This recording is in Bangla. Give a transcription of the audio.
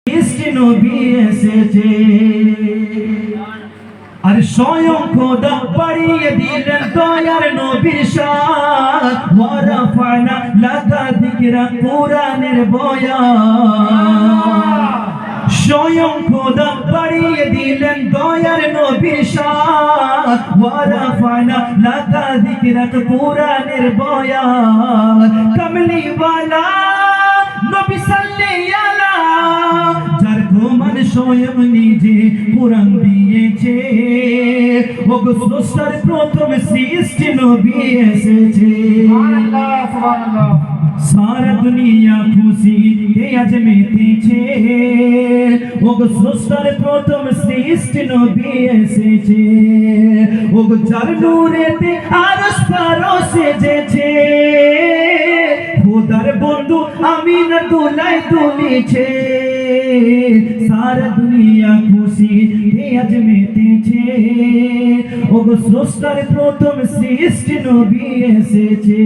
সৃষ্টি নবী এসেছে আর স্বয়ং খোদা বাড়িয়ে দিলেন দয়ার নবীর শান ওয়া রাফা'না লাকা যিকরা কুরআনের বয়ান স্বয়ং খোদা বাড়িয়ে দিলেন দয়ার নবীর শান ওয়া রাফা'না লাকা যিকরা কুরআনের বয়ান কমলি ওয়ালা নবী সাল্লাল্লাহু যার ঘুমান স্বয়ং নিজে কুরআন দিয়েছে ওগো স্রষ্টার প্রথম সৃষ্টি নবী এসেছে সুবহানাল্লাহ সুবহানাল্লাহ সারা দুনিয়া খুশিতে আজ মেতেছে ওগো স্রষ্টার প্রথম সৃষ্টি নবী এসেছে ওগো যার নূরেতে আরশ পারো সেজেছে খোদার বন্ধু আমিনা দুলাই তুলেছে সারা দুনিয়া খুশিতে আজ মেতেছে ওগো স্রষ্টার প্রথম সৃষ্টি নবী এসেছে।